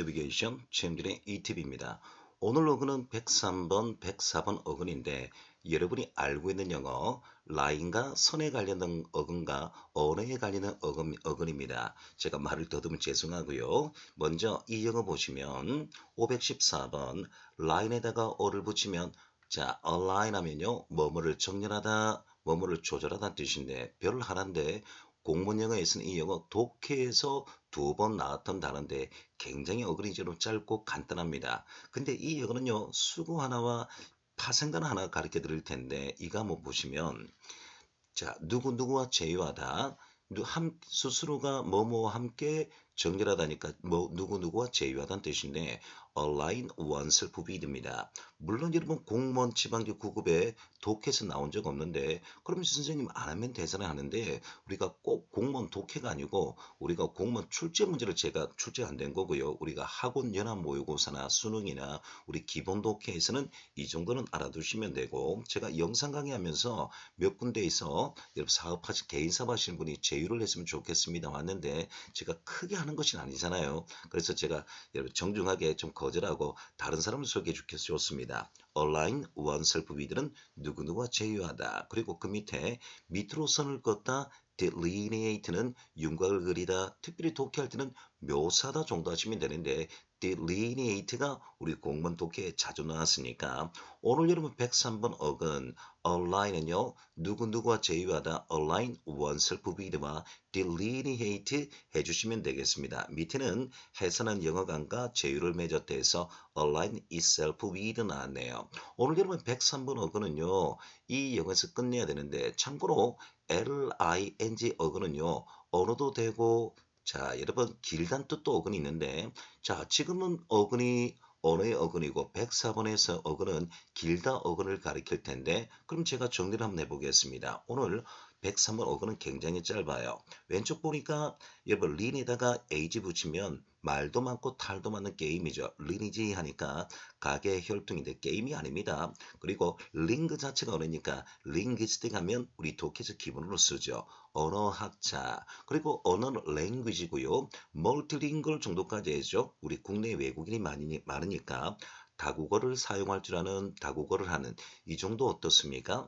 내비게이션 최영준의 이팁입니다. 오늘 어근은 103번, 104번 어근인데 여러분이 알고 있는 영어 라인과 선에 관련된 어근과 언어에 관련된 어근입니다. 제가 말을 더듬으면 죄송하고요. 먼저 이 영어 보시면 514번 라인에다가 어를 붙이면 자, align 하면요. 뭐뭐를 정렬하다, 뭐뭐를 조절하다는 뜻인데 별 하나인데 공문 영어에서는 이 영어 독해에서 두 번 나왔던 단어인데 굉장히 어그리지로 짧고 간단합니다. 근데 이 영어는요. 수구 하나와 파생단 하나 가르쳐 드릴 텐데 이거 한번 보시면 자, 누구누구와 제휴하다. 스스로가 뭐뭐와 함께 정렬하다니까 누구누구와 제휴하다는 뜻인데 align oneself with입니다. 물론 여러분 공무원 지방직 9급에 독해에서 나온 적 없는데 그럼 선생님 안 하면 되잖아 하는데 우리가 꼭 공무원 독해가 아니고 우리가 공무원 출제 문제를 제가 출제 안 된 거고요. 우리가 학원 연합 모의고사나 수능이나 우리 기본 독해에서는 이 정도는 알아두시면 되고 제가 영상 강의하면서 몇 군데에서 여러분 사업하시 개인 사업하시는 분이 제휴를 했으면 좋겠습니다 왔는데 제가 크게 하는 것이 아니잖아요. 그래서 제가 여러분 정중하게 좀 거절하고 다른 사람을 소개해 주겠습니다. align oneself with는 누구누구와 제휴하다. 그리고 그 밑으로 선을 긋다 delineate는 윤곽을 그리다. 특별히 독해할 때는 묘사다 정도 하시면 되는데 delineate가 우리 공문 독해에 자주 나왔으니까 오늘 여러분 103번 어근 align은요. 누구누구와 제휴하다 align oneself with와 delineate 해주시면 되겠습니다. 밑에는 해설한 영어관과 제휴를 맺었다 해서 align itself with 나왔네요. 오늘 여러분 103번 어근은요. 이 영어에서 끝내야 되는데 참고로 ling 어근은요. 언어도 되고 자 여러분 길단 뜻도 어근이 있는데 자 지금은 어근이 언어의 어근이고 104번에서 어근은 길다 어근을 가리킬 텐데 그럼 제가 정리를 한번 해보겠습니다. 오늘 103번 어근은 굉장히 짧아요. 왼쪽 보니까 여러분 린에다가 age 붙이면 말도 많고 탈도 많은 게임이죠. 리니지 하니까 가게 혈통인데 게임이 아닙니다. 그리고 링그 자체가 어려니까 링기스틱 하면 우리 독해에서 기본으로 쓰죠. 언어학자 그리고 언어는 랭귀지고요. 멀티링글 정도까지 해죠. 우리 국내 외국인이 많으니까 다국어를 사용할 줄 아는 다국어를 하는 이 정도 어떻습니까?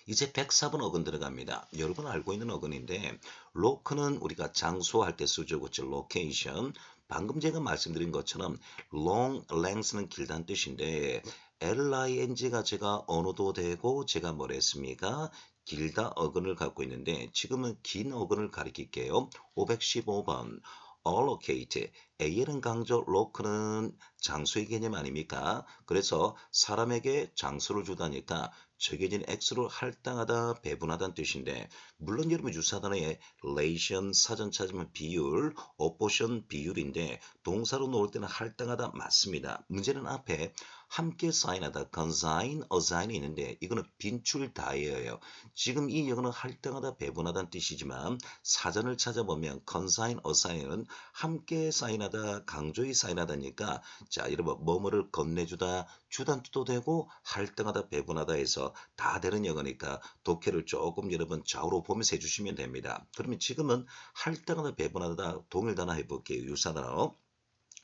이제 104번 어근 들어갑니다. 여러분 알고 있는 어근인데 로크는 우리가 장소할 때 쓰죠. 그렇죠? 로케이션. 방금 제가 말씀드린 것처럼 long, length는 길다는 뜻인데 ling가 제가 언어도 되고 제가 뭐랬습니까? 길다 어근을 갖고 있는데 지금은 긴 어근을 가리킬게요. 515번 allocate AL은 강조, lock는 장소의 개념 아닙니까? 그래서 사람에게 장소를 주다니까 정해진 X로 할당하다, 배분하다는 뜻인데 물론 여러분 유사단어에 relation 사전 찾으면 비율, opposition 비율인데 동사로 놓을 때는 할당하다 맞습니다. 문제는 앞에 함께 사인하다, consign, assign이 있는데 이거는 빈출다예요. 지금 이 영어는 할당하다, 배분하다는 뜻이지만 사전을 찾아보면 consign, assign은 함께 사인하다, 강조히 사인하다니까 자 여러분 뭐뭐를 건네주다, 주단 뜻도 되고 할당하다, 배분하다 해서 다 되는 영어니까 독해를 조금 여러분 좌우로 보면서 해주시면 됩니다. 그러면 지금은 할당하다, 배분하다 동일 단어 해볼게요. 유사 단어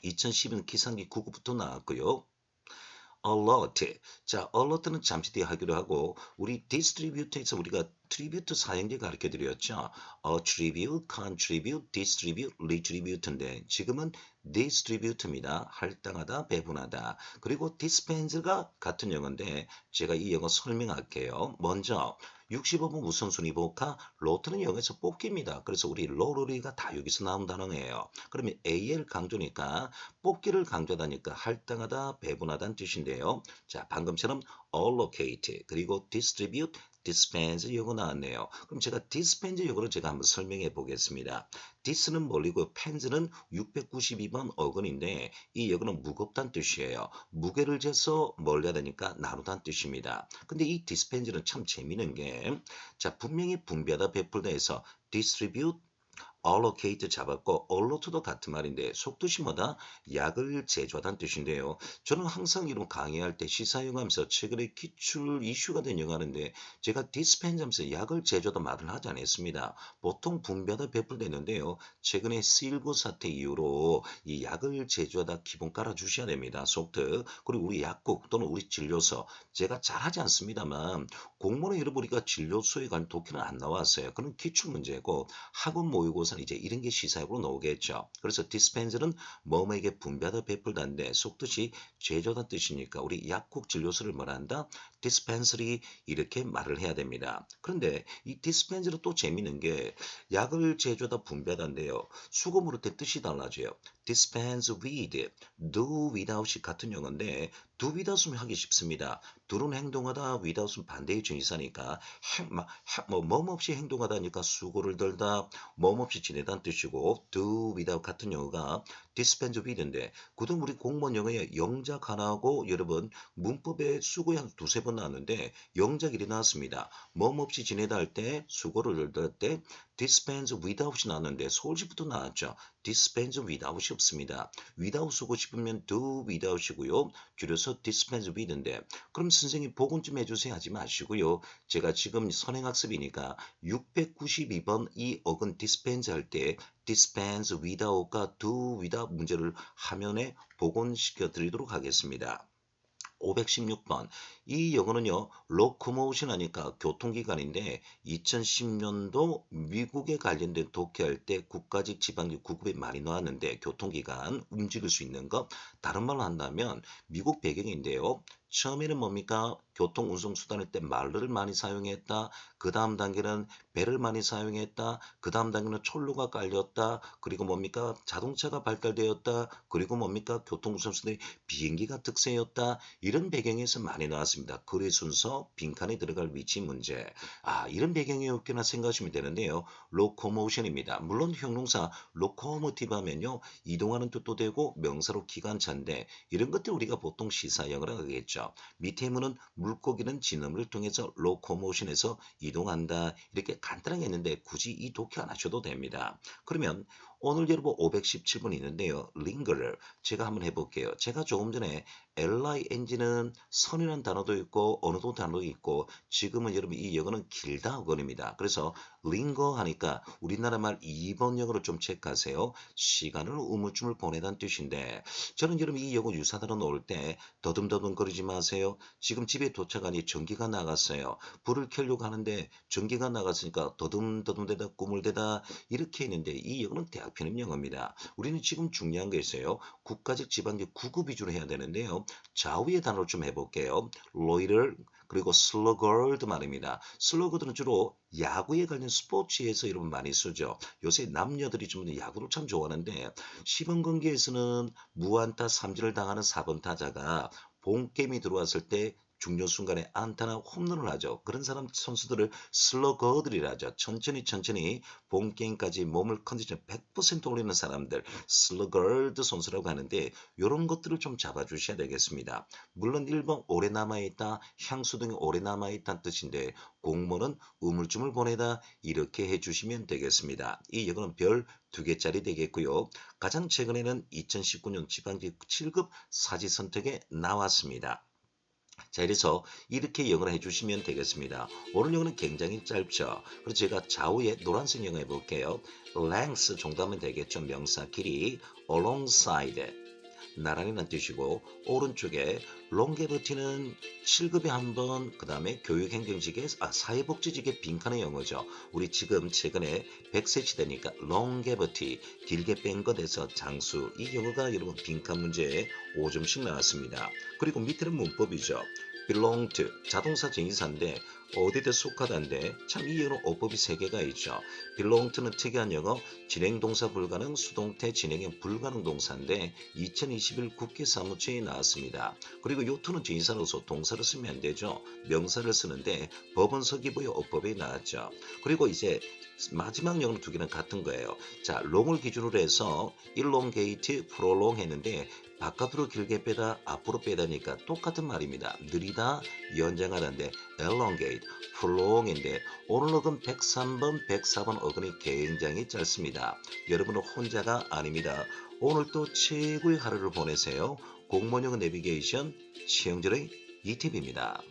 2012년 기상기 9급부터 나왔고요. alert. 자, alert는 잠시 뒤에 하기로 하고 우리 distribute에서 우리가 tribute 사형제 가르쳐 드렸죠. attribute, contribute, distribute, retribute인데 지금은 distribute입니다. 할당하다, 배분하다. 그리고 dispense가 같은 영어인데 제가 이 영어 설명할게요. 먼저 65번 우선순위 복화, 로트는 영어에서 뽑기입니다. 그래서 우리 로로리가 다 여기서 나온 단어예요. 그러면 AL 강조니까 뽑기를 강조하다니까 할당하다, 배분하다는 뜻인데요. 자, 방금처럼 allocate, 그리고 distribute, dispense 요거 나왔네요. 그럼 제가 dispense 요거를 제가 한번 설명해 보겠습니다. dis는 멀리고 pens는 692번 어근인데 이 요거는 무겁다는 뜻이에요. 무게를 재서 멀리하다니까 나누다는 뜻입니다. 근데 이 dispense는 참 재미있는 게 자 분명히 분배하다, 베풀다 해서 distribute allocate 잡았고 allot도 같은 말인데 속뜻이 뭐다? 약을 제조하다는 뜻인데요. 저는 항상 이런 강의할 때 시사용하면서 최근에 기출 이슈가 된 영화인데 제가 dispense 하면서 약을 제조하다 말을 하지 않았습니다. 보통 분비하다 배출되는데요. 최근에 C19 사태 이후로 이 약을 제조하다 기본 깔아주셔야 됩니다. 속뜻. 그리고 우리 약국 또는 우리 진료소 제가 잘하지 않습니다만 공무원에 열어보니까 진료소에 관한 독해는 안 나왔어요. 그건 기출 문제고 학원 모의고사는 이제 이런 게 시사역으로 나오겠죠. 그래서 dispenser는 뭐뭐에게 분비하다 베풀다인데 속뜻이 제조하다는 뜻이니까 우리 약국 진료소를 뭐란다? dispensary 이렇게 말을 해야 됩니다. 그런데 이 dispenser는 또 재밌는 게 약을 제조하다 분비하다인데요. 수고문을 때 뜻이 달라져요. dispense with, do without이 같은 용어인데 do without은 하기 쉽습니다. do는 행동하다, without은 반대의 전치사니까 뭐 없이 행동하다니까 수고를 덜다, 뭐 없이 지내다는 뜻이고 do without 같은 용어가 dispense with인데 그동 우리 공무원 영어에 영작 하나하고 여러분 문법에 수고에 한 두세 번 나왔는데 영작 일이 나왔습니다. 뭐 없이 지내다 할 때 수고를 덜다 할 때 dispense without이 나왔는데 서울시부터 나왔죠. dispense without이 없습니다. without 쓰고 싶으면 do without이고요. 줄여서 dispense with인데 그럼 선생님 복원 좀 해주세요 하지 마시고요. 제가 지금 선행학습이니까 692번 이 어근 dispense 할 때 dispense without과 do without 문제를 화면에 복원시켜 드리도록 하겠습니다. 516번. 이 영어는요, locomotion 하니까 교통기관인데 2010년도 미국에 관련된 독해할 때 국가직 지방직 구급에 많이 나왔는데 교통기관 움직일 수 있는 것 다른 말로 한다면 미국 배경인데요. 처음에는 뭡니까? 교통운송수단일 때 말을 많이 사용했다. 그 다음 단계는 배를 많이 사용했다. 그 다음 단계는 철로가 깔렸다. 그리고 뭡니까? 자동차가 발달되었다. 그리고 뭡니까? 교통운송수단이 비행기가 특세였다. 이런 배경에서 많이 나왔습니다. 거래 순서, 빈칸에 들어갈 위치 문제. 이런 배경이 없게나 생각하시면 되는데요. 로코모션입니다. 물론 형용사 로코모티브 하면요. 이동하는 뜻도 되고 명사로 기관차인데 이런 것들 우리가 보통 시사형으로 하겠죠. 밑에 문은 물고기는 진음을 통해서 로코모션에서 이동한다. 이렇게 간단하게 했는데 굳이 이 독해 안 하셔도 됩니다. 그러면 오늘 여러분 517번 있는데요. 링거를 제가 한번 해볼게요. 제가 조금 전에 LING는 선이라는 단어도 있고 언어도 단어도 있고 지금은 여러분 이 영어는 길다 어근입니다. 그래서 링거 하니까 우리나라 말 2번 영어로 좀 체크하세요. 시간을 우물쭈물 보내다는 뜻인데 저는 여러분 이 영어 유사 단어 놓을 때 더듬더듬 거리지 마세요. 지금 집에 도착하니 전기가 나갔어요. 불을 켜려고 하는데 전기가 나갔으니까 더듬더듬대다 꾸물대다 이렇게 했는데 이 영어는 대학 편입 영어입니다. 우리는 지금 중요한 게 있어요. 국가직 지방직 구급 위주로 해야 되는데요. 좌우의 단어를 좀 해볼게요. loiter 그리고 sluggard 말입니다. 슬러거드는 주로 야구에 관련 스포츠에서 여러분 많이 쓰죠. 요새 남녀들이 좀 야구를 참 좋아하는데 시범 경기에서는 무안타 삼진을 당하는 4번 타자가 본 게임이 들어왔을 때 중요 순간에 안타나 홈런을 하죠. 그런 사람 선수들을 슬러거들이라 하죠. 천천히 본 게임까지 몸을 컨디션 100% 올리는 사람들 슬러거드 선수라고 하는데 이런 것들을 좀 잡아주셔야 되겠습니다. 물론 1번 오래 남아있다, 향수 등이 오래 남아있다는 뜻인데 공무원은 우물쭈물 보내다 이렇게 해주시면 되겠습니다. 이 영어는 별 2개짜리 되겠고요. 가장 최근에는 2019년 지방직 7급 사지 선택에 나왔습니다. 자, 이래서 이렇게 영어를 해주시면 되겠습니다. 오늘 영어는 굉장히 짧죠. 그래서 제가 좌우에 노란색 영어 해볼게요. length 정도 하면 되겠죠. 명사 길이, alongside 나란히란 뜻이고 오른쪽에 롱게버티는 7급에 한 번, 그 다음에 교육행정직의 사회복지직의 빈칸의 영어죠. 우리 지금 최근에 100세 시대니까 롱게버티 길게 뺀 것에서 장수 이 영어가 여러분 빈칸 문제에 5점씩 나왔습니다. 그리고 밑에는 문법이죠. belong to 자동사 정의사인데 어디에 속하다인데 참 이 영어는 어법이 3개가 있죠. belong to는 특이한 영어 진행동사 불가능 수동태 진행형 불가능 동사인데 2021 국회 사무처에 나왔습니다. 그리고 요 to는 정의사로서 동사를 쓰면 안 되죠. 명사를 쓰는데 법원 서기부의 어법에 나왔죠. 그리고 이제 마지막 영어는 2개는 같은 거예요. 자, long을 기준으로 해서 elongate, prolong 했는데 바깥으로 길게 빼다 앞으로 빼다니까 똑같은 말입니다. 느리다 연장하는데 elongate, prolong인데 오늘 어근 103번, 104번 어근이 굉장히 짧습니다. 여러분은 혼자가 아닙니다. 오늘 또 최고의 하루를 보내세요. 공무원 영어 내비게이션 시영철의 이팁입니다.